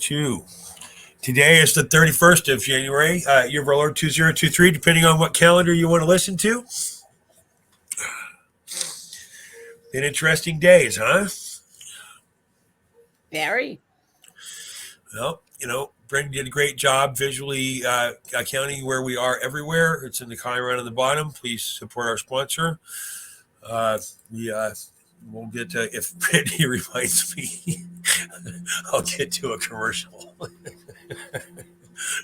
2. Today is the 31st of January, year of our Lord 2023, depending on what calendar you want to listen to. Been interesting days, huh? Very. Well, Brendan did a great job visually accounting where we are everywhere. It's in the column right on the bottom. Please support our sponsor. We'll get to, if Brandy reminds me, I'll get to a commercial.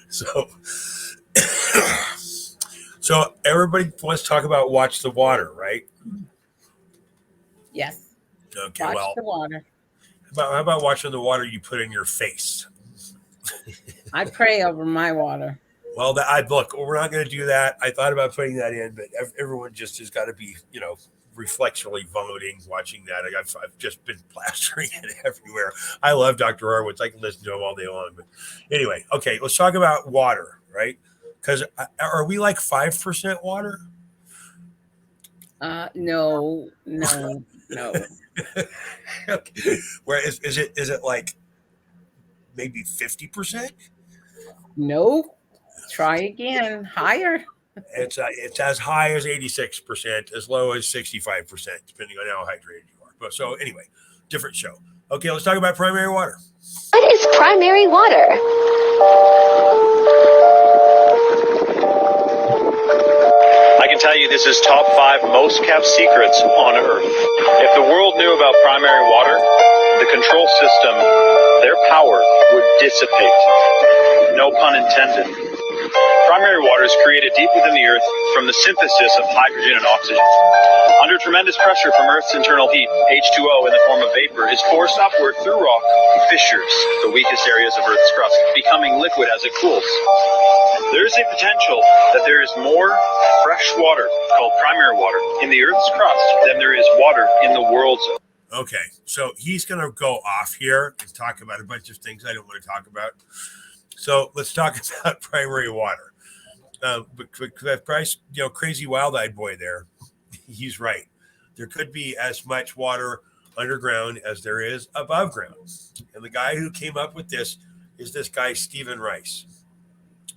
So everybody wants to talk about Watch the Water, right? Yes. Okay, Watch the water. How about watching the water you put in your face? I pray over my water. Well, look, we're not going to do that. I thought about putting that in, but everyone just has got to be, reflexively vomiting, watching that. I've just been plastering it everywhere. I love Dr. Horowitz. I can listen to him all day long. But anyway, okay, let's talk about water, right? Because are we like 5% water? No. Okay. Where is it like maybe 50%? No. Try again. Higher. It's as high as 86%, as low as 65%, depending on how hydrated you are. But so anyway, different show. Okay, let's talk about primary water. What is primary water? I can tell you this is top 5 most kept secrets on Earth. If the world knew about primary water, the control system, their power would dissipate. No pun intended. Primary water is created deep within the Earth from the synthesis of hydrogen and oxygen. Under tremendous pressure from Earth's internal heat, H2O in the form of vapor is forced upward through rock fissures, the weakest areas of Earth's crust, becoming liquid as it cools. There is a potential that there is more fresh water, called primary water, in the Earth's crust than there is water in the world's. Okay, so he's going to go off here and talk about a bunch of things I don't want to talk about. So let's talk about primary water. But Bryce, crazy wild-eyed boy there, he's right. There could be as much water underground as there is above ground. And the guy who came up with this is this guy, Stephen Rice.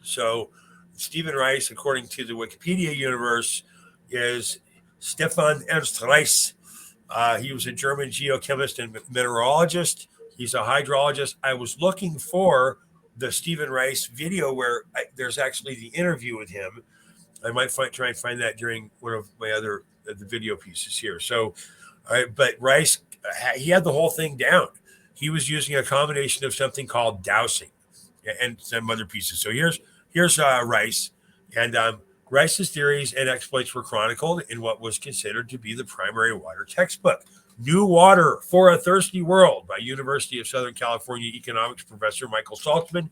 So Stephen Rice, according to the Wikipedia universe, is Stefan Ernst Rice. He was a German geochemist and mineralogist. He's a hydrologist. I was looking for the Stephen Rice video where there's actually the interview with him. I might try and find that during one of my other the video pieces here. So, but Rice, he had the whole thing down. He was using a combination of something called dowsing and some other pieces. So here's Rice, and Rice's theories and exploits were chronicled in what was considered to be the primary water textbook. New Water for a Thirsty World by University of Southern California economics professor Michael Saltzman,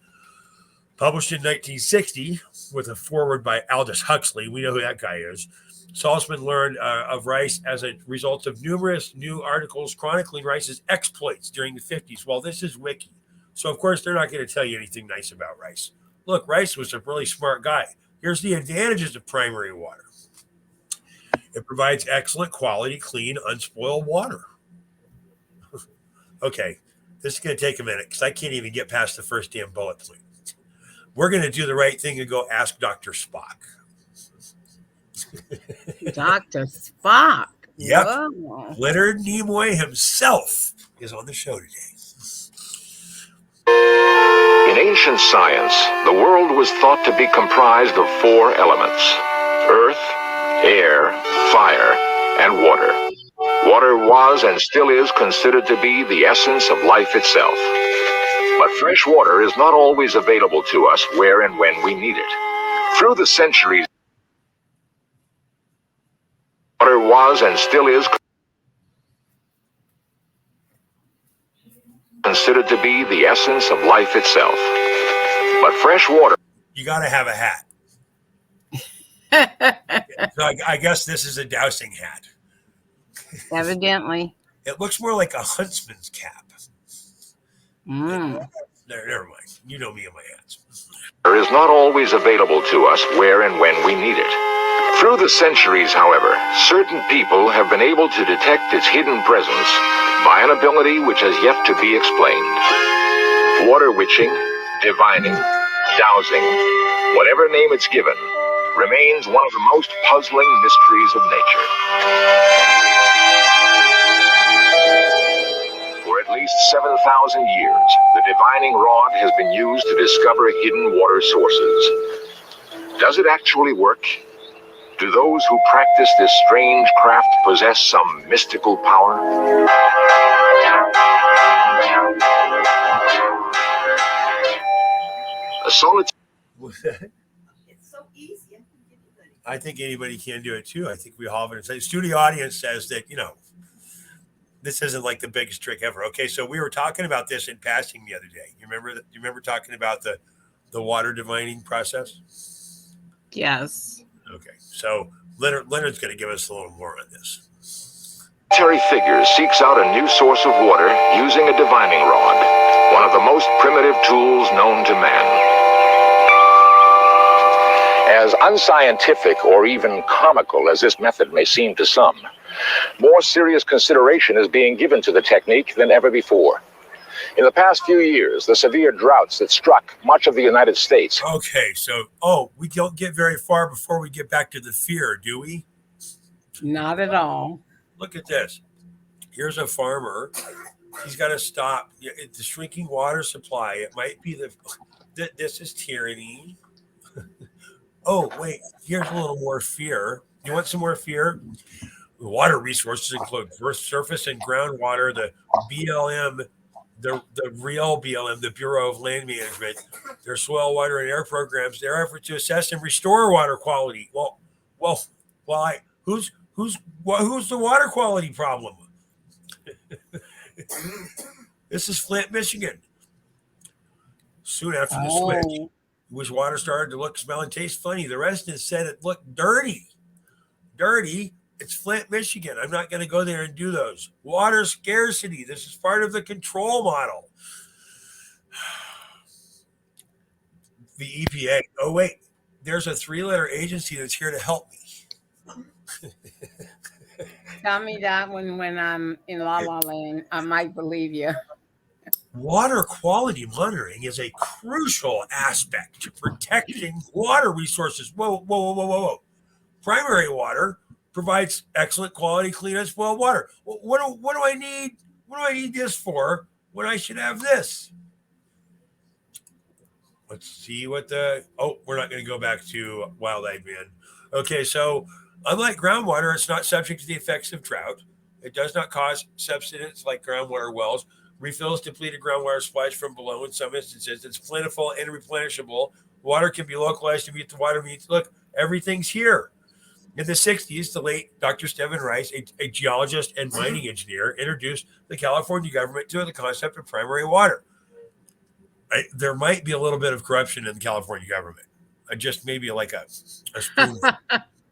published in 1960 with a foreword by Aldous Huxley. We know who that guy is. Saltzman learned of Rice as a result of numerous new articles chronicling Rice's exploits during the 50s. Well, this is Wiki. So, of course, they're not going to tell you anything nice about Rice. Look, Rice was a really smart guy. Here's the advantages of primary water. It provides excellent quality, clean, unspoiled water. Okay, this is going to take a minute because I can't even get past the first damn bullet point. We're going to do the right thing and go ask Dr. Spock. Dr. Spock. Yep. Whoa. Leonard Nimoy himself is on the show today. In ancient science, the world was thought to be comprised of 4 elements: earth, air, fire, and water. Water was and still is considered to be the essence of life itself. But fresh water is not always available to us where and when we need it. Through the centuries, water was and still is considered to be the essence of life itself. But fresh water... You got to have a hat. So I guess this is a dowsing hat. Evidently. It looks more like a huntsman's cap. Mm. Never mind. You know me and my hats. Is not always available to us where and when we need it. Through the centuries, however, certain people have been able to detect its hidden presence by an ability which has yet to be explained. Water witching, divining, dowsing, whatever name it's given, remains one of the most puzzling mysteries of nature. For at least 7,000 years, the divining rod has been used to discover hidden water sources. Does it actually work? Do those who practice this strange craft possess some mystical power? A solid. It's so easy. I think anybody can do it too. I think we all have it. The studio audience says that, this isn't like the biggest trick ever. Okay, so we were talking about this in passing the other day. You remember talking about the water divining process? Yes. Okay, so Leonard's going to give us a little more on this. Military figure seeks out a new source of water using a divining rod, one of the most primitive tools known to man. As unscientific or even comical as this method may seem to some, more serious consideration is being given to the technique than ever before. In the past few years, the severe droughts that struck much of the United States. Okay, so, we don't get very far before we get back to the fear, do we? Not at all. Look at this. Here's a farmer. He's got to stop the shrinking water supply. It might be this is tyranny. Oh, wait, here's a little more fear. You want some more fear? The water resources include surface and groundwater, the BLM, the real BLM, the Bureau of Land Management, their soil, water, and air programs, their effort to assess and restore water quality. Who's the water quality problem? This is Flint, Michigan. Soon after the switch, which water started to look, smell, and taste funny. The residents said it looked dirty. Dirty. It's Flint, Michigan. I'm not going to go there and do those. Water scarcity. This is part of the control model. The EPA. Oh, wait. There's a 3-letter agency that's here to help me. Tell me that when I'm in La La Land, I might believe you. Water quality monitoring is a crucial aspect to protecting water resources. Whoa. Primary water provides excellent quality, clean and spoiled water. What do I need? What do I need this for when I should have this? Let's see what we're not going to go back to Wild-Eyed Man. Okay, so unlike groundwater, it's not subject to the effects of drought. It does not cause subsidence like groundwater wells. Refills depleted groundwater supplies from below in some instances. It's plentiful and replenishable. Water can be localized to meet the water needs. Look, everything's here. In the 60s, the late Dr. Stephen Rice, a geologist and mining engineer, introduced the California government to the concept of primary water. There might be a little bit of corruption in the California government. Just maybe like a spoon.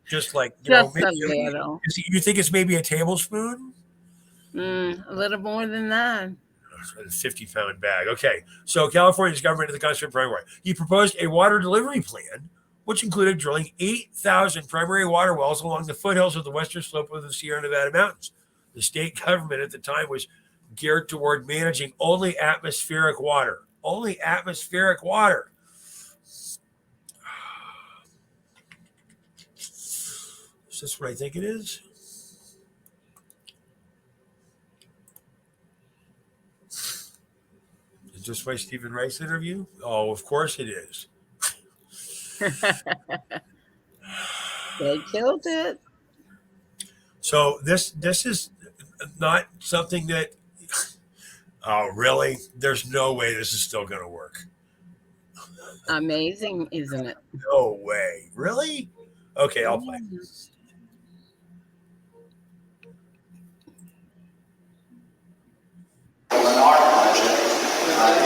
Just like, Just a little. You think it's maybe a tablespoon? A little more than that. A 50-pound bag. Okay, so California's government of the concept of primary water. He proposed a water delivery plan, which included drilling 8,000 primary water wells along the foothills of the western slope of the Sierra Nevada mountains. The state government at the time was geared toward managing only atmospheric water. Only atmospheric water. Is this what I think it is? Is this my Stephen Rice interview? Oh, of course it is. They killed it. So this is not something that. Oh, really? There's no way this is still going to work. Amazing, isn't it? No way. Really? Okay, I'll play. In our project,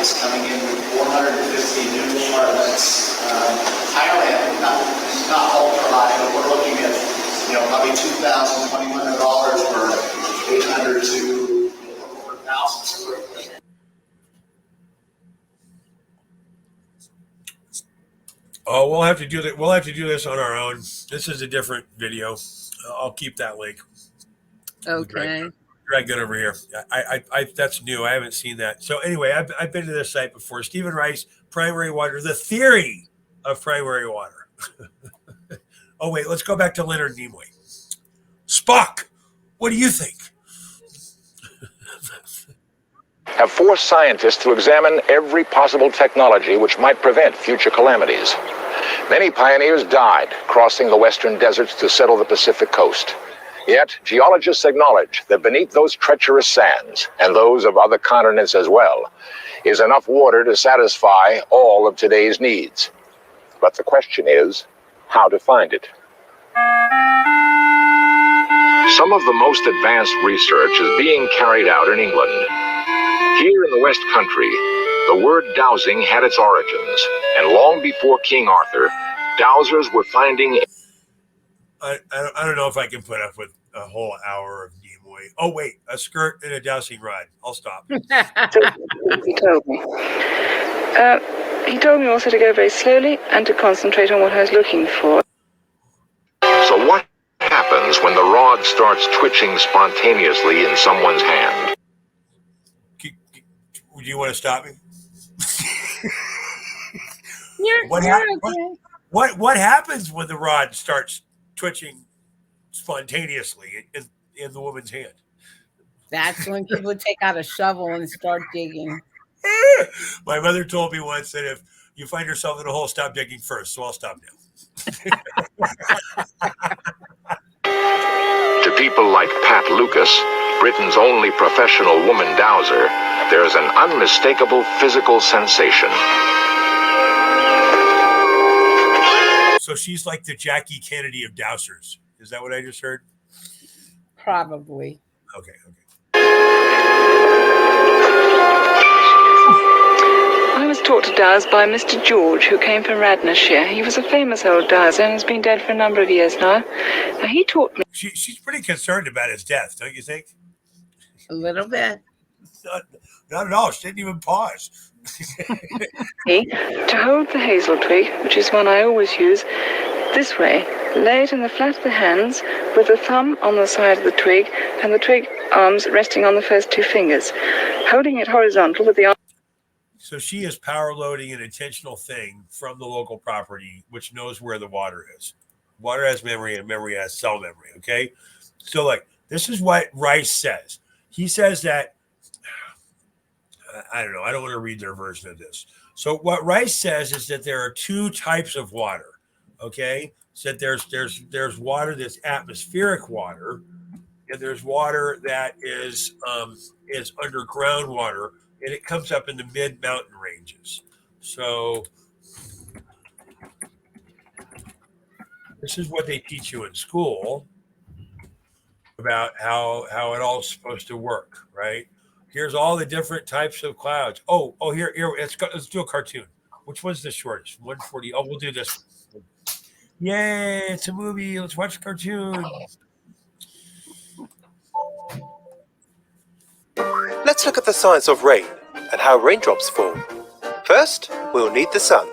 is coming in with 450 new apartments. Thailand, not ultra high, but we're looking at, probably $2,000, $2,100 for 800 to 1,000 square feet. Oh, we'll have to do that. We'll have to do this on our own. This is a different video. I'll keep that link. Okay. I get over here. I that's new. I haven't seen that. So anyway, I've been to this site before. Stephen Rice, primary water, the theory of primary water. Oh wait, let's go back to Leonard Nimoy. Spock, what do you think? Have forced scientists to examine every possible technology which might prevent future calamities. Many pioneers died crossing the western deserts to settle the Pacific coast. Yet, geologists acknowledge that beneath those treacherous sands, and those of other continents as well, is enough water to satisfy all of today's needs. But the question is, how to find it? Some of the most advanced research is being carried out in England. Here in the West Country, the word dowsing had its origins, and long before King Arthur, dowsers were finding... I don't know if I can put up with a whole hour of Nimoy. Oh wait, a skirt and a dowsing rod. I'll stop. He told me. He told me also to go very slowly and to concentrate on what I was looking for. So what happens when the rod starts twitching spontaneously in someone's hand? Do you want to stop me? What What happens when the rod starts twitching spontaneously in the woman's hand? That's when people take out a shovel and start digging. My mother told me once that if you find yourself in a hole, stop digging first. So I'll stop now. To people like Pat Lucas, Britain's only professional woman dowser, there's an unmistakable physical sensation. So she's like the Jackie Kennedy of dowsers. Is that what I just heard? Probably. Okay. I was taught to dowse by Mr. George, who came from Radnorshire. He was a famous old dowser and has been dead for a number of years now. Now he taught me... She's pretty concerned about his death, don't you think? A little bit. Not at all. She didn't even pause. to hold the hazel twig, which is one I always use, this way. Lay it in the flat of the hands with the thumb on the side of the twig and the twig arms resting on the first two fingers. Holding it horizontal with the arm... So she is power loading an intentional thing from the local property, which knows where the water is. Water has memory and memory has cell memory, okay? So, like, this is what Rice says. He says that, I don't know, I don't want to read their version of this. So what Rice says is that there are two types of water, okay? So that there's water that's atmospheric water, and there's water that is underground water, and it comes up in the mid-mountain ranges. So this is what they teach you in school about how it all's supposed to work, right? Here's all the different types of clouds. Oh, here, let's do a cartoon. Which one's the shortest? 140. Oh, we'll do this. Yay, it's a movie. Let's watch a cartoon. Let's look at the science of rain and how raindrops fall. First, we'll need the sun.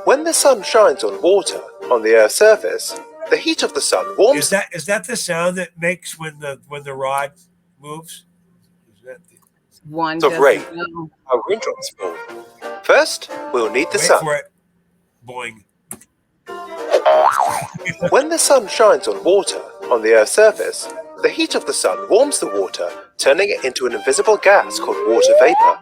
When the sun shines on water on the Earth's surface, the heat of the sun warms... Is that the sound that makes when the rod moves? Is that One of rain, know. how raindrops fall. First, we'll need the sun. for it. Boing. When the sun shines on water on the Earth's surface, the heat of the sun warms the water, turning it into an invisible gas called water vapor.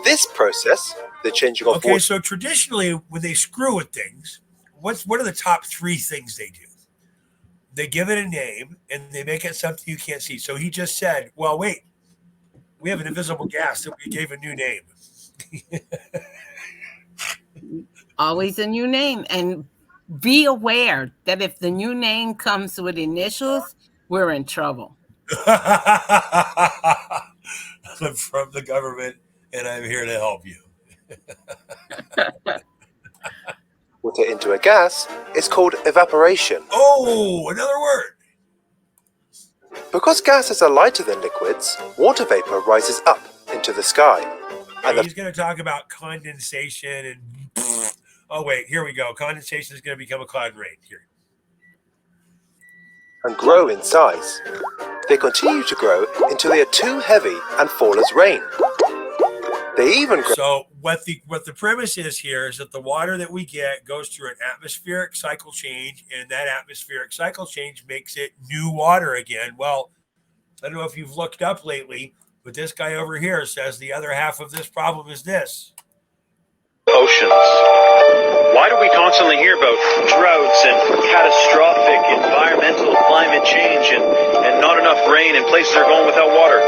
This process, the changing of Okay, water... so traditionally, when they screw with things, what are the top three things they do? They give it a name, and they make it something you can't see. So he just said, well, wait, we have an invisible gas that we gave a new name. Always a new name. And be aware that if the new name comes with initials, we're in trouble. I'm from the government, and I'm here to help you. water into a gas is called evaporation. Oh, another word. Because gases are lighter than liquids, water vapor rises up into the sky. And He's going to talk about condensation and... Oh, wait, here we go. Condensation is going to become a cloud and rain. Here. and grow in size. They continue to grow until they are too heavy and fall as rain. They even grow. So what the premise is here is that the water that we get goes through an atmospheric cycle change, and that atmospheric cycle change makes it new water again. Well, I don't know if you've looked up lately, but this guy over here says the other half of this problem is this. Oceans. Why do we constantly hear about droughts and catastrophic environmental climate change and not enough rain and places are going without water?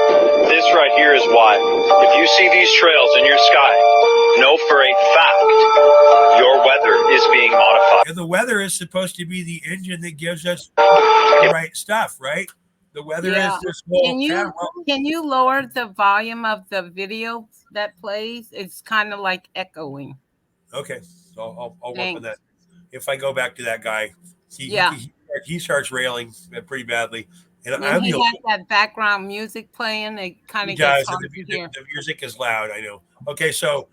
This right here is why. If you see these trails in your sky, know for a fact your weather is being modified. And the weather is supposed to be the engine that gives us the right stuff, right? The weather is this whole can you lower the volume of the video that plays? It's kind of like echoing. Okay, so I'll work on that. If I go back to that guy, he starts railing pretty badly, and he has that background music playing. It kind of gets hard to hear. The music is loud. I know. Okay, so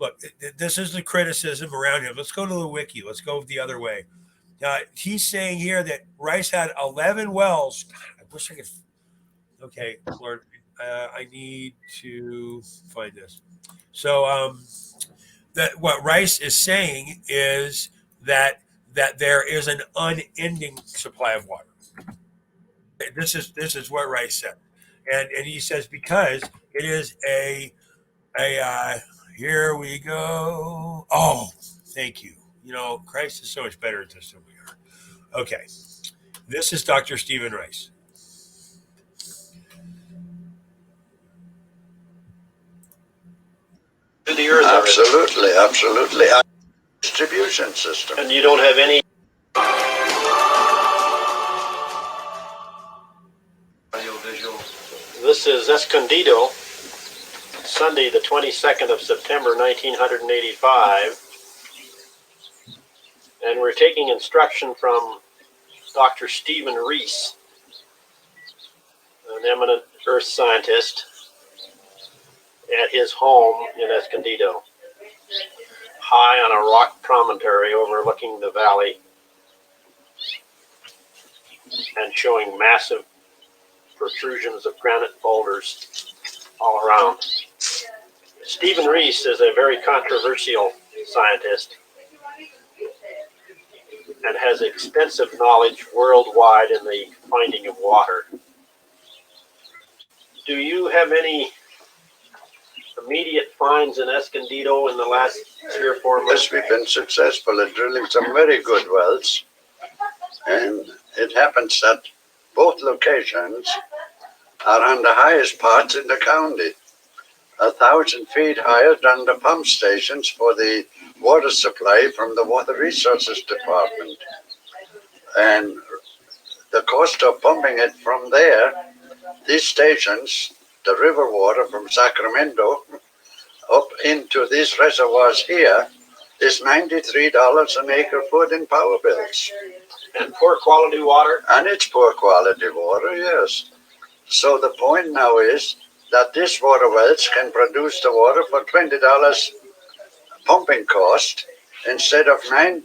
look, this is the criticism around him. Let's go to the wiki. Let's go the other way. He's saying here that Rice had 11 wells. God, I wish I could. Okay, Lord, I need to find this. So, that what Rice is saying is that there is an unending supply of water. This is what Rice said, and he says because it is a here we go. Oh, thank you. You know, Christ is so much better at this than we are. Okay. This is Dr. Stephen Rice. To the earth. Absolutely. Distribution system. And you don't have any audio-visual. This is Escondido, Sunday, the 22nd of September, 1985. And we're taking instruction from Dr. Stephen Reese, an eminent earth scientist, at his home in Escondido, high on a rock promontory overlooking the valley and showing massive protrusions of granite boulders all around. Stephen Reese is a very controversial scientist and has extensive knowledge worldwide in the finding of water. Do you have any immediate finds in Escondido in the last 3 or 4 months? Yes, we've been successful at drilling some very good wells. And it happens that both locations are on the highest parts in the county, 1,000 feet higher than the pump stations for the water supply from the Water Resources Department. And the cost of pumping it from there, these stations, the river water from Sacramento up into these reservoirs here, is $93 an acre foot in power bills. And poor quality water? And it's poor quality water, yes. So the point now is that these water wells can produce the water for $20 pumping cost instead of $93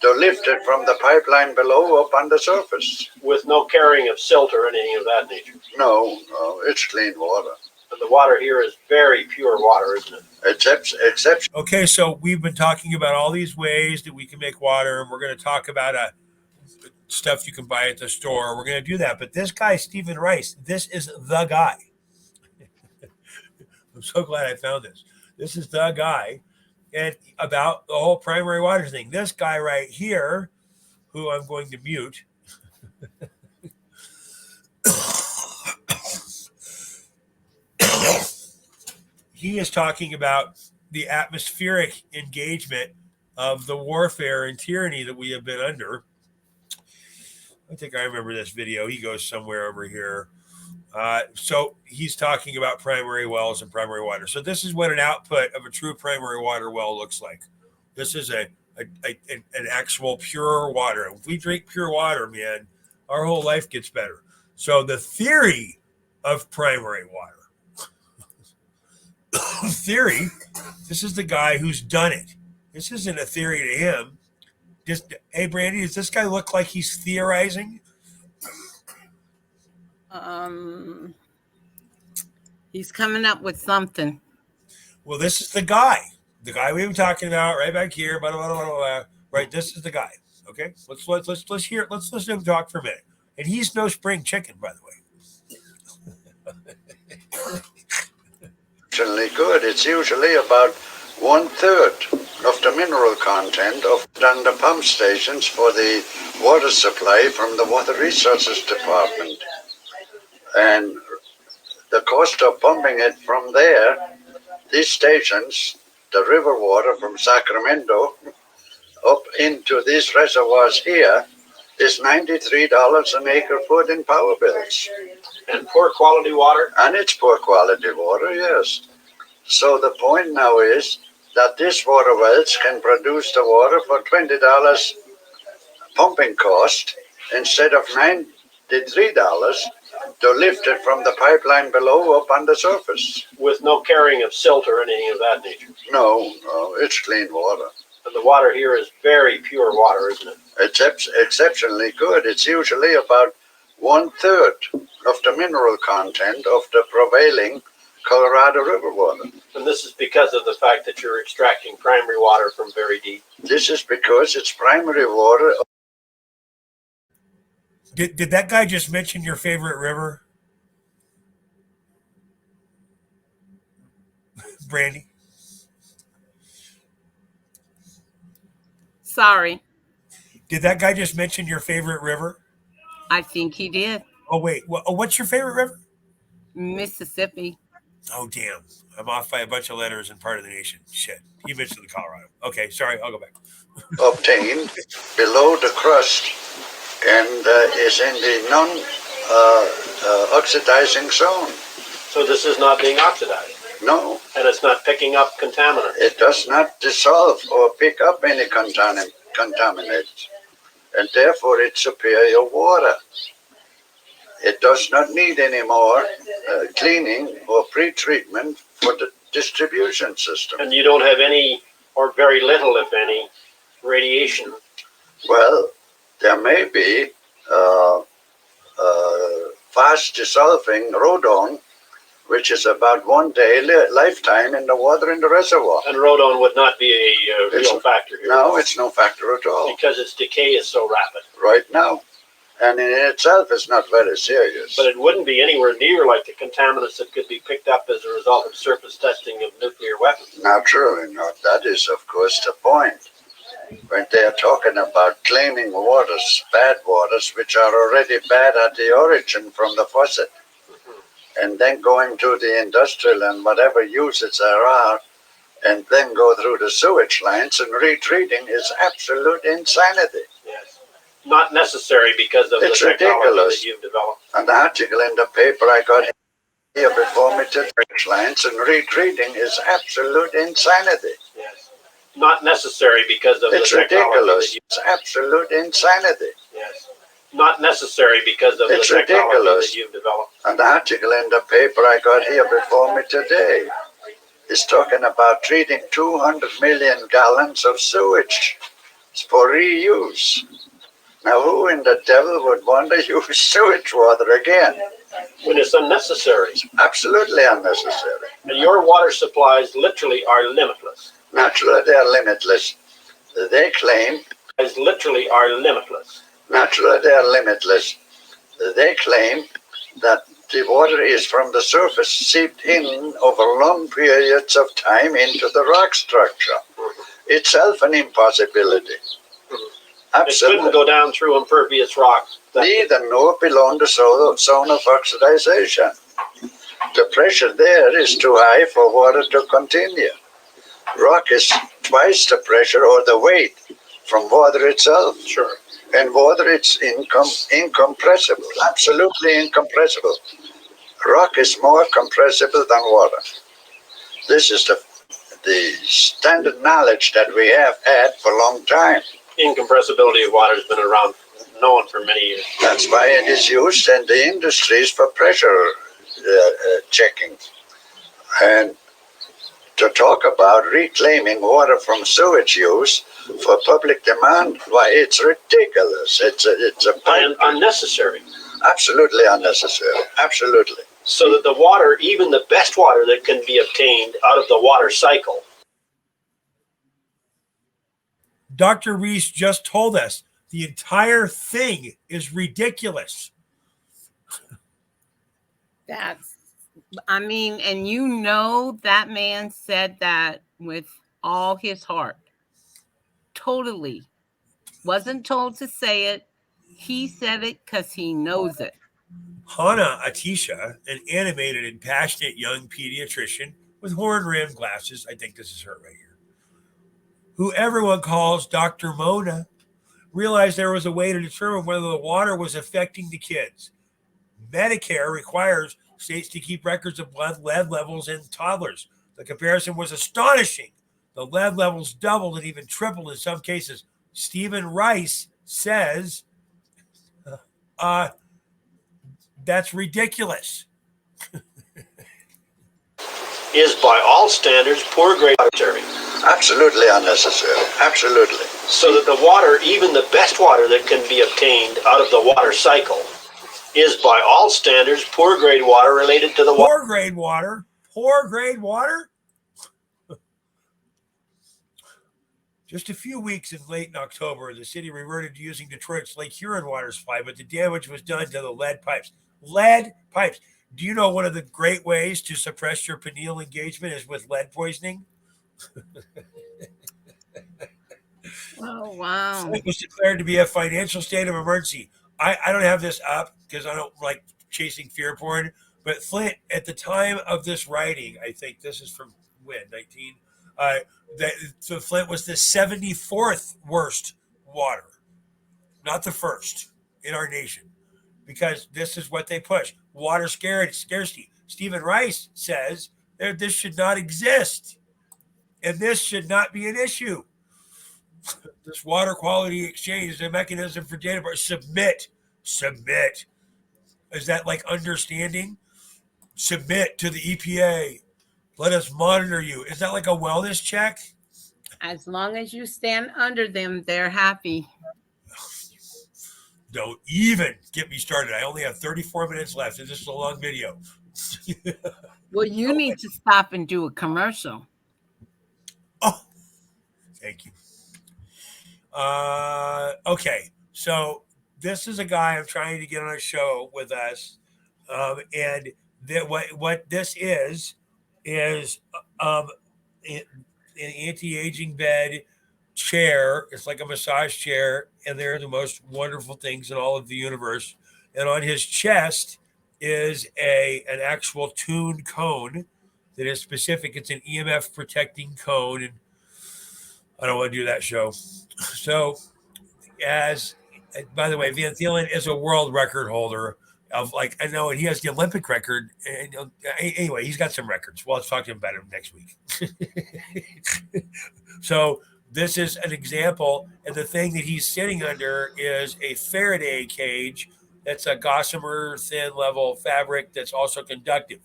to lift it from the pipeline below up on the surface. With no carrying of silt or anything of that nature? No, it's clean water. And the water here is very pure water, isn't it? Except. Okay, so we've been talking about all these ways that we can make water, and we're going to talk about stuff you can buy at the store. We're going to do that. But this guy, Stephen Rice, this is the guy. I'm so glad I found this. This is the guy. And about the whole primary water thing. This guy right here, who I'm going to mute. He is talking about the atmospheric engagement of the warfare and tyranny that we have been under. I think I remember this video. He goes somewhere over here. So he's talking about primary wells and primary water. So this is what an output of a true primary water well looks like. This is an actual pure water. If we drink pure water, man, our whole life gets better. So the theory of primary water. Theory, this is the guy who's done it. This isn't a theory to him. Hey, Brandy, does this guy look like he's theorizing? He's coming up with something. Well, this is the guy we've been talking about right back here. Blah, blah, blah, blah, blah. Right, this is the guy. Okay, let's hear. Let's listen to him talk for a minute. And he's no spring chicken, by the way. Exceptionally good. It's usually about 1/3 of the mineral content of the pump stations for the water supply from the Water Resources Department. And the cost of pumping it from there, these stations, the river water from Sacramento up into these reservoirs here, is $93 an acre foot in power bills. And poor quality water? And it's poor quality water, yes. So the point now is that these water wells can produce the water for $20 pumping cost instead of $93 to lift it from the pipeline below up on the surface. With no carrying of silt or anything of that nature? No, it's clean water. And the water here is very pure water, isn't it? It's exceptionally good. It's usually about 1/3 of the mineral content of the prevailing Colorado River water. And this is because of the fact that you're extracting primary water from very deep. This is because it's primary water. Did that guy just mention your favorite river? Brandy? Sorry. Did that guy just mention your favorite river? I think he did. Oh, wait. What's your favorite river? Mississippi. Oh, damn. I'm off by a bunch of letters in part of the nation. Shit. You mentioned the Colorado. Okay, sorry. I'll go back. Obtained below the crust and is in the non-oxidizing zone. So this is not being oxidized? No. And it's not picking up contaminants? It does not dissolve or pick up any contaminants. And therefore it's superior water. It does not need any more cleaning or pre-treatment for the distribution system. And you don't have any, or very little, if any, radiation? Well, there may be fast dissolving radon, which is about 1 day lifetime in the water in the reservoir. And radon would not be a real factor here? No, it's no factor at all. Because its decay is so rapid? Right now. And in itself is not very serious. But it wouldn't be anywhere near like the contaminants that could be picked up as a result of surface testing of nuclear weapons. Naturally not. That is, of course, the point. When they are talking about cleaning waters, bad waters, which are already bad at the origin from the faucet, and then going to the industrial and whatever uses there are, and then go through the sewage lines and retreating is absolute insanity. Yes. Not necessary because of the technology that you've developed. An article in the paper I got here before me to sewage lines and retreating is absolute insanity. Yes. Not necessary because of the technology ridiculous. It's absolute insanity. Yes. Not necessary because of the technology that you've developed. An article in the paper I got here before me today is talking about treating 200 million gallons of sewage for reuse. Now, who in the devil would want to use sewage water again? When it's unnecessary. It's absolutely unnecessary. And your water supplies literally are limitless. Naturally, they are limitless. They claim... literally are limitless. Naturally, they are limitless. They claim that the water is from the surface seeped in over long periods of time into the rock structure. Itself an impossibility. Absolutely. It couldn't go down through impervious rock. Neither nor below the zone of oxidization. The pressure there is too high for water to continue. Rock is twice the pressure or the weight from water itself. Sure. And water, it's incompressible, absolutely incompressible. Rock is more compressible than water. This is the standard knowledge that we have had for a long time. Incompressibility of water has been around, known for many years. That's why it is used in the industries for pressure checking. And to talk about reclaiming water from sewage use for public demand, why, it's ridiculous. It's a unnecessary. Absolutely unnecessary. Absolutely. So that the water, even the best water that can be obtained out of the water cycle. Dr. Reese just told us the entire thing is ridiculous. And you know that man said that with all his heart. Totally. Wasn't told to say it. He said it because he knows it. Hannah Atisha, an animated and passionate young pediatrician with horn-rimmed glasses, I think this is her right here, who everyone calls Dr. Mona, realized there was a way to determine whether the water was affecting the kids. Medicare requires states to keep records of blood lead levels in toddlers. The comparison was astonishing. The lead levels doubled and even tripled in some cases. Stephen Rice says, that's ridiculous. Is by all standards poor grade water. Absolutely unnecessary. Absolutely. So that the water, even the best water that can be obtained out of the water cycle, is by all standards poor grade water related to the water. Poor grade water? Poor grade water? Just a few weeks in late October, the city reverted to using Detroit's Lake Huron water supply, but the damage was done to the lead pipes. Lead pipes. Do you know one of the great ways to suppress your pineal engagement is with lead poisoning? Oh, wow. It was declared to be a financial state of emergency. I don't have this up because I don't like chasing fear porn, but Flint, at the time of this writing, I think this is from when, 19? So Flint was the 74th worst water, not the first in our nation, because this is what they push. Water scarcity. Stephen Rice says this should not exist, and this should not be an issue. This water quality exchange is a mechanism for data. Submit. Is that like understanding? Submit to the EPA. Let us monitor you. Is that like a wellness check? As long as you stand under them, they're happy. Don't even get me started. I only have 34 minutes left, and this is a long video. Well, you need to stop and do a commercial. Oh, thank you. Okay, so this is a guy I'm trying to get on a show with us, and what this is an anti-aging bed chair. It's like a massage chair, and they're the most wonderful things in all of the universe. And on his chest is an actual tuned cone that is specific. It's an EMF protecting cone, and I don't want to do that show. So, by the way, Van Thielen is a world record holder of, like, I know, and he has the Olympic record. And anyway, he's got some records. Well, let's talk to him about him next week. So this is an example, and the thing that he's sitting under is a Faraday cage. That's a gossamer thin level fabric that's also conductive.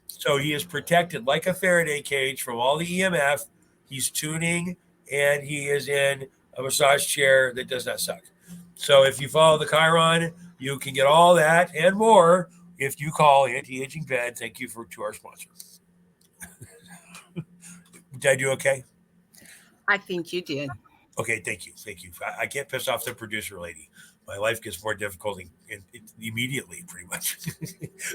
So he is protected like a Faraday cage from all the EMF. He's tuning, and he is in a massage chair that does not suck. So if you follow the Chiron, you can get all that and more if you call Anti-Aging Bed. Thank you to our sponsor. Did I do okay? I think you did. Okay, thank you. I can't piss off the producer lady. My life gets more difficult immediately, pretty much.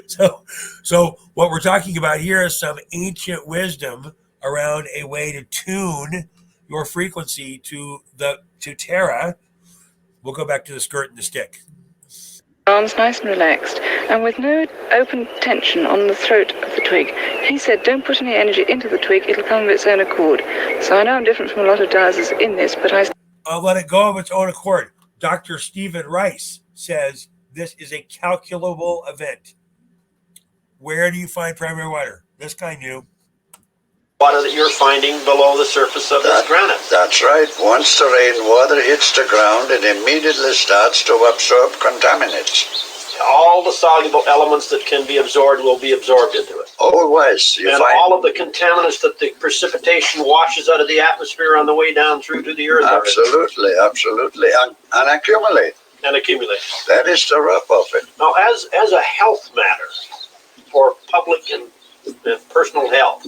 So what we're talking about here is some ancient wisdom around a way to tune your frequency to Terra. We'll go back to the skirt and the stick. Arms nice and relaxed, and with no open tension on the throat of the twig. He said, don't put any energy into the twig, it'll come of its own accord. So I know I'm different from a lot of dowsers in this, but I'll let it go of its own accord. Dr. Stephen Rice says this is a calculable event. Where do you find primary water? This guy knew. Water that you're finding below the surface of this granite. That's right. Once the rainwater hits the ground, it immediately starts to absorb contaminants. all the soluble elements that can be absorbed will be absorbed into it. Always. And all of the contaminants that the precipitation washes out of the atmosphere on the way down through to the earth. Absolutely, absolutely. And accumulate. And accumulate. That is the rub of it. Now, as a health matter for public and personal health,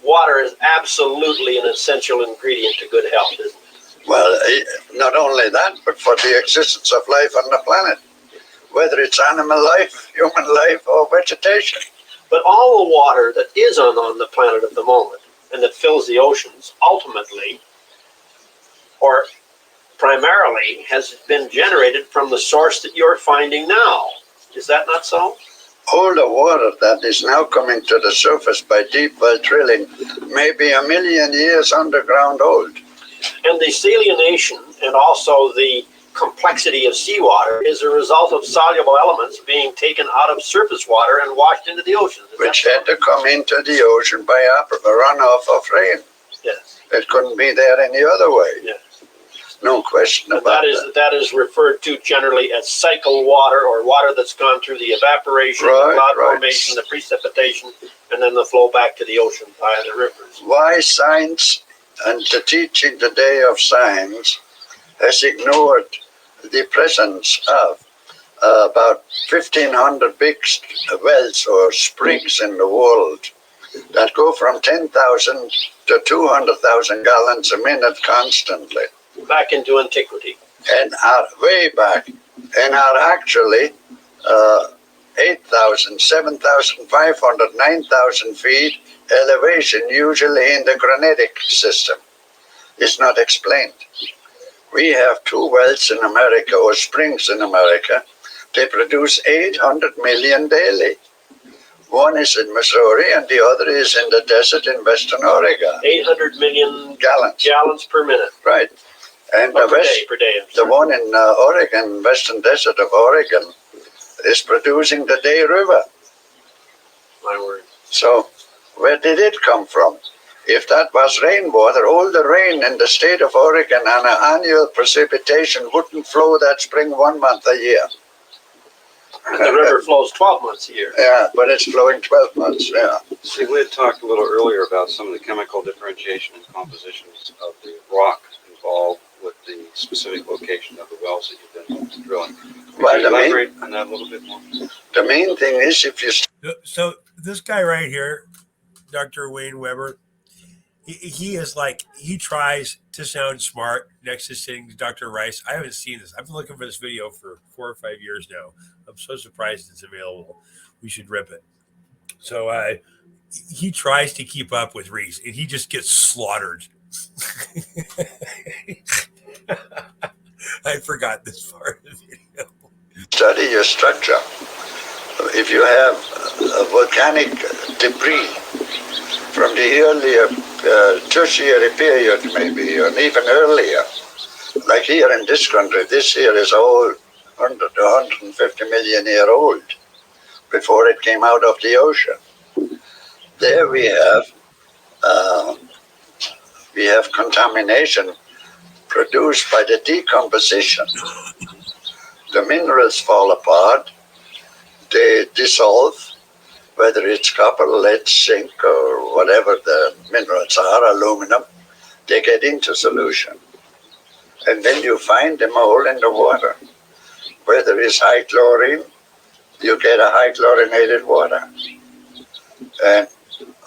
water is absolutely an essential ingredient to good health, isn't it? Well, not only that, but for the existence of life on the planet, whether it's animal life, human life, or vegetation. But all the water that is on the planet at the moment and that fills the oceans ultimately, or primarily, has been generated from the source that you're finding now. Is that not so? All the water that is now coming to the surface by deep well drilling may be 1 million years underground old. And the salination and also the complexity of seawater is a result of soluble elements being taken out of surface water and washed into the ocean. Which had to come into the ocean by a runoff of rain. Yes. It couldn't be there any other way. Yes. No question about that. That is referred to generally as cycle water, or water that's gone through the evaporation, the cloud formation, the precipitation, and then the flow back to the ocean via the rivers. Why science and the teaching today of science has ignored the presence of about 1,500 big wells or springs in the world that go from 10,000 to 200,000 gallons a minute constantly. Back into antiquity. And are way back, and are actually 8,000, 7,500, 9,000 feet elevation, usually in the granitic system. It's not explained. We have 2 wells in America, or springs in America. They produce 800 million daily. One is in Missouri and the other is in the desert in western Oregon. 800 million gallons per minute. Right. And per day. The one in Oregon, western desert of Oregon, is producing the Day River. My word. So where did it come from? If that was rainwater, all the rain in the state of Oregon and annual precipitation wouldn't flow that spring 1 month a year. And the river flows 12 months a year. Yeah, but it's flowing 12 months, yeah. See, we had talked a little earlier about some of the chemical differentiation and compositions of the rock involved with the specific location of the wells that you've been drilling. Could you elaborate on that a little bit more? The main thing is if you... So this guy right here, Dr. Wayne Weber, he is like, he tries to sound smart next to sitting to Dr. Rice. I haven't seen this. I've been looking for this video for 4 or 5 years now. I'm so surprised it's available. We should rip it. So he tries to keep up with Reese, and he just gets slaughtered. I forgot this part of the video. Study your structure. If you have volcanic debris from the earlier tertiary period, maybe, or even earlier, like here in this country, this here is all 100 to 150 million year old before it came out of the ocean. There we have contamination produced by the decomposition. The minerals fall apart, they dissolve, whether it's copper, lead, zinc, or whatever the minerals are, aluminum, they get into solution. And then you find them all in the water. Where there is high chlorine, you get a high chlorinated water. And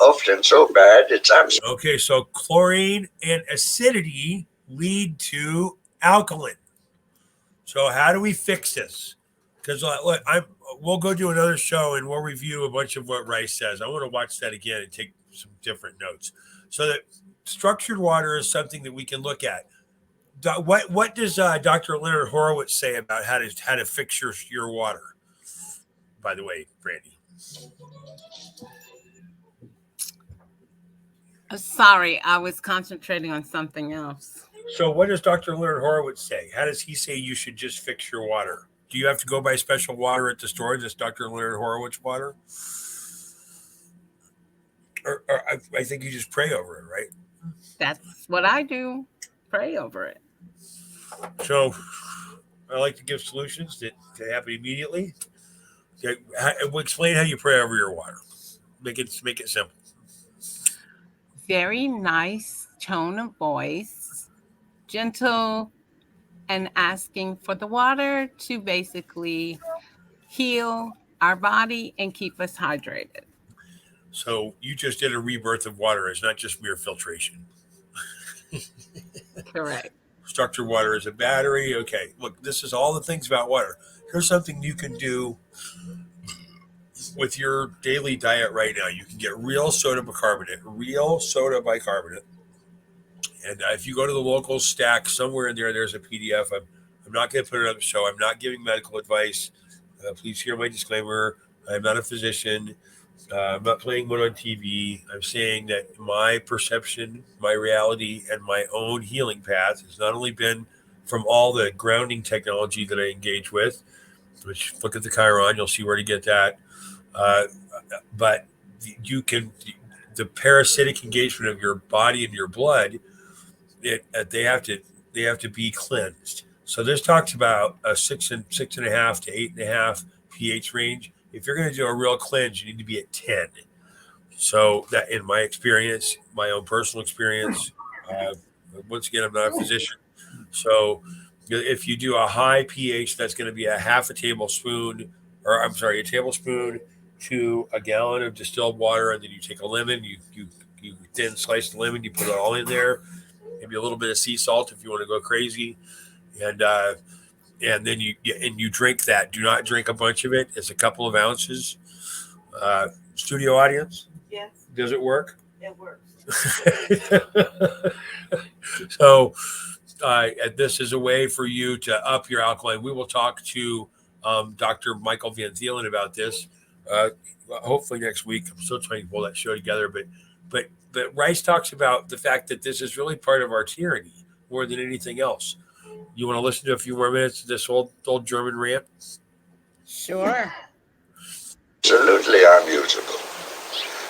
often so bad, it's absolute. Okay, so chlorine and acidity lead to alkaline. So how do we fix this? Because look, we'll go do another show and we'll review a bunch of what Rice says. I want to watch that again and take some different notes. So that structured water is something that we can look at. What does Dr. Leonard Horowitz say about how to fix your water? By the way, Brandy. Sorry, I was concentrating on something else. So what does Dr. Leonard Horowitz say? How does he say you should just fix your water? Do you have to go buy special water at the store, this Dr. Leonard Horowitz water? Or I think you just pray over it, right? That's what I do. Pray over it. So I like to give solutions that happen immediately. Okay, explain how you pray over your water. Make it simple. Very nice tone of voice, gentle, and asking for the water to basically heal our body and keep us hydrated. So you just did a rebirth of water. It's not just mere filtration. Correct. Structured water is a battery. Okay, look, this is all the things about water. Here's something you can do with your daily diet right now. You can get real soda bicarbonate, and if you go to the local stack somewhere in there, there's a PDF. I'm not going to put it on the show. I'm not giving medical advice. Please hear my disclaimer. I'm not a physician. I'm not playing one on TV. I'm saying that my perception, my reality, and my own healing path has not only been from all the grounding technology that I engage with, which look at the Chiron, you'll see where to get that. But you can, the parasitic engagement of your body and your blood, they have to be cleansed. So this talks about a 6.5 to 8.5 pH range. If you're going to do a real cleanse, you need to be at 10. So that, in my experience, my own personal experience, once again, I'm not a physician. So if you do a high pH, that's going to be a tablespoon to a gallon of distilled water, and then you take a lemon, you thin slice the lemon, you put it all in there, maybe a little bit of sea salt if you want to go crazy, and then you drink that. Do not drink a bunch of it. It's a couple of ounces. Studio audience? Yes, Does it work? it works. So this is a way for you to up your alkaline. We will talk to Dr. Michael Van Thielen about this hopefully next week. I'm still trying to pull that show together, but Rice talks about the fact that this is really part of our tyranny more than anything else. You want to listen to a few more minutes of this old German rant? Sure. Absolutely unusable.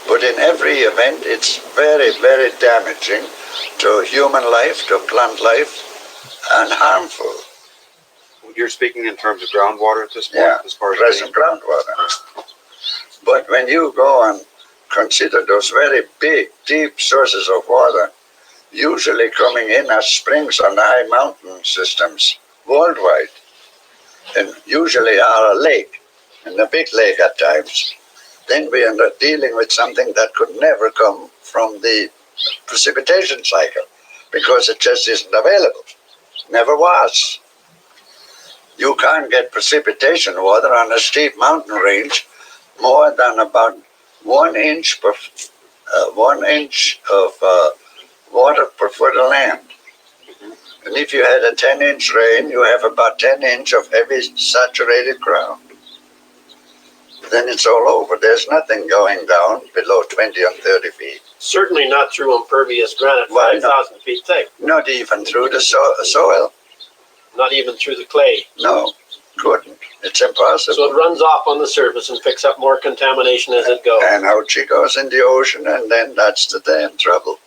But in every event, it's very, very damaging to human life, to plant life, and harmful. You're speaking in terms of groundwater at this point? Yeah, as far as present groundwater. But when you go and consider those very big, deep sources of water, usually coming in as springs on the high mountain systems worldwide, and usually are a lake, and a big lake at times, then we end up dealing with something that could never come from the precipitation cycle, because it just isn't available. Never was. You can't get precipitation water on a steep mountain range more than about 1 inch of water per foot of land. And if you had a 10-inch rain, you have about 10 inch of heavy saturated ground. Then it's all over. There's nothing going down below 20 or 30 feet. Certainly not through impervious granite 5,000 feet thick. Not even through the soil. Not even through the clay. No, couldn't. It's impossible. So it runs off on the surface and picks up more contamination as it goes. And out she goes in the ocean, and then that's the damn trouble.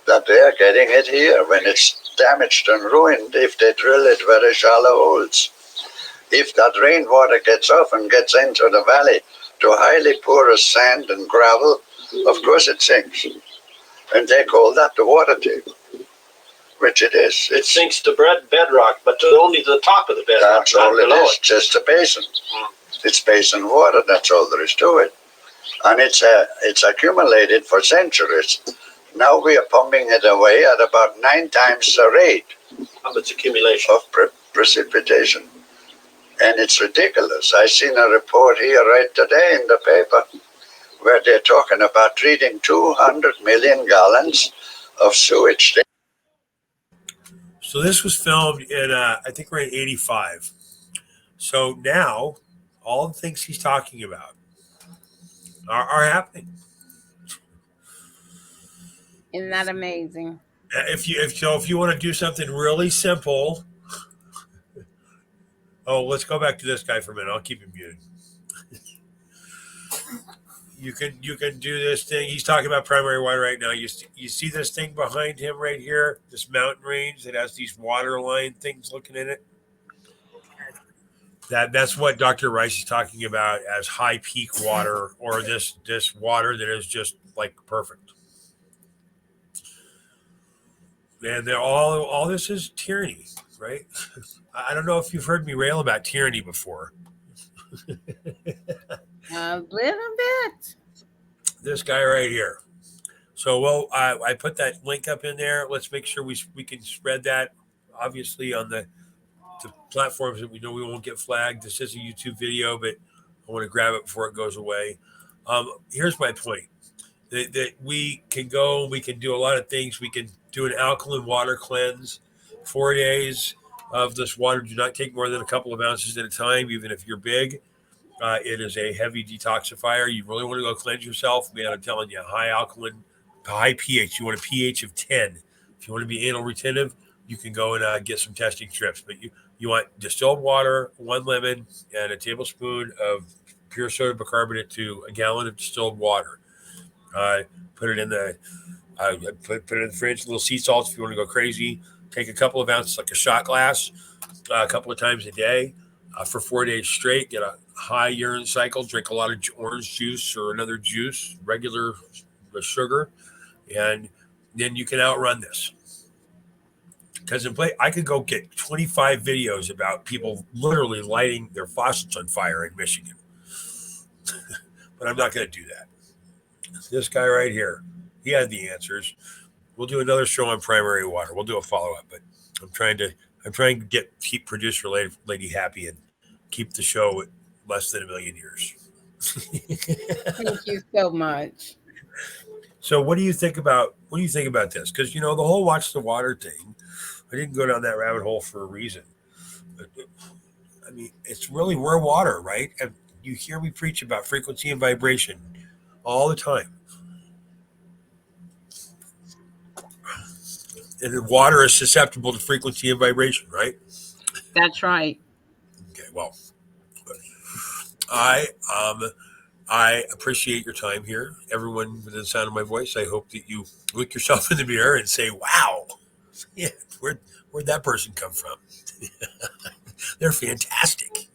That they're getting it here when it's damaged and ruined if they drill it very shallow holes. If that rainwater gets off and gets into the valley to highly porous sand and gravel, of course it sinks. And they call that the water table, which it is. It sinks to bedrock, but only to the top of the bedrock. That's all it is, just a basin. It's basin water, that's all there is to it. And it's accumulated for centuries. Now we are pumping it away at about 9 times the rate of its accumulation of precipitation. And it's ridiculous. I seen a report here right today in the paper where they're talking about treating 200 million gallons of sewage. So this was filmed in, I think we're in 85. So now all the things he's talking about are happening. Isn't that amazing? If you want to do something really simple, let's go back to this guy for a minute. I'll keep him muted. You can do this thing. He's talking about primary water right now. You see this thing behind him right here, this mountain range that has these water line things looking in it. That's what Dr. Rice is talking about as high peak water, or this water that is just like perfect. And they're all this is tyranny, right? I don't know if you've heard me rail about tyranny before. A little bit. This guy right here. So, well, I put that link up in there. Let's make sure we can spread that, obviously, on the platforms that we know we won't get flagged. This is a YouTube video, but I want to grab it before it goes away. Here's my point. That we can go, we can do a lot of things. We can do an alkaline water cleanse, 4 days of this water. Do not take more than a couple of ounces at a time, even if you're big. It is a heavy detoxifier. You really want to go cleanse yourself. Man, I'm telling you, high alkaline, high pH. You want a pH of 10. If you want to be anal retentive, you can go and get some testing strips. But you want distilled water, 1 lemon, and a tablespoon of pure sodium bicarbonate to a gallon of distilled water. Put it in the put it in the fridge. Little sea salts if you want to go crazy. Take a couple of ounces, like a shot glass, a couple of times a day for 4 days straight. Get a high urine cycle. Drink a lot of orange juice or another juice, regular sugar, and then you can outrun this. Because I could go get 25 videos about people literally lighting their faucets on fire in Michigan, but I'm not going to do that. This guy right here, he had the answers. We'll do another show on primary water. We'll do a follow-up, but I'm trying to keep producer lady happy and keep the show at less than 1 million years. Thank you so much. So what do you think about this? Because the whole watch the water thing, I didn't go down that rabbit hole for a reason. But, I mean, it's really we're water, right? And you hear me preach about frequency and vibration all the time. And the water is susceptible to frequency and vibration, right? That's right. Okay, well, I appreciate your time here. Everyone within the sound of my voice, I hope that you look yourself in the mirror and say, wow, yeah, where'd that person come from? They're fantastic.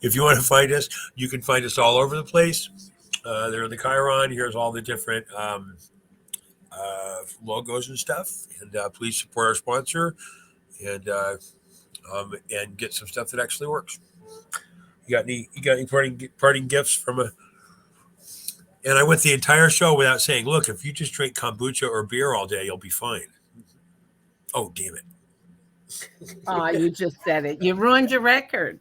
If you want to find us, you can find us all over the place. They're in the Chiron. Here's all the different logos and stuff. And please support our sponsor and get some stuff that actually works. You got any parting gifts from a? And I went the entire show without saying, look, if you just drink kombucha or beer all day, you'll be fine. Oh, damn it. Oh, you just said it. You ruined your record.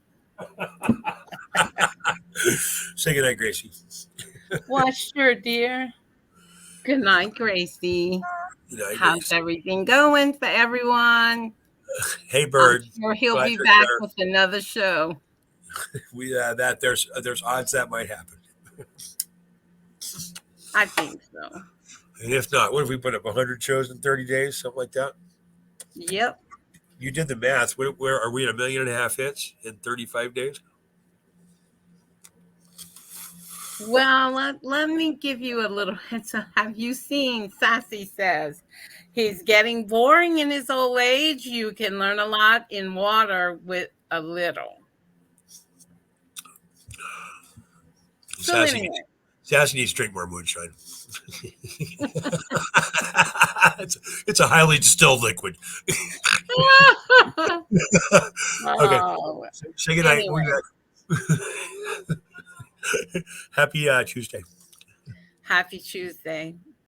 Say goodnight, Gracie. Well, sure, dear. Good night, Gracie. Good night, How's Gracie. everything going for everyone? Hey, Bird. I'm sure he'll Glad be you're back there. with another show. There's odds that might happen. I think so. And if not, what if we put up 100 shows in 30 days, something like that? Yep. You did the math. Where are we at 1.5 million hits in 35 days? Well, let me give you a little hint. Have you seen Sassy Says? He's getting boring in his old age. You can learn a lot in water with a little. So anyway. Sassy needs to drink more moonshine. It's a highly distilled liquid. Okay. Say goodnight. Anyway. Happy Tuesday. Happy Tuesday.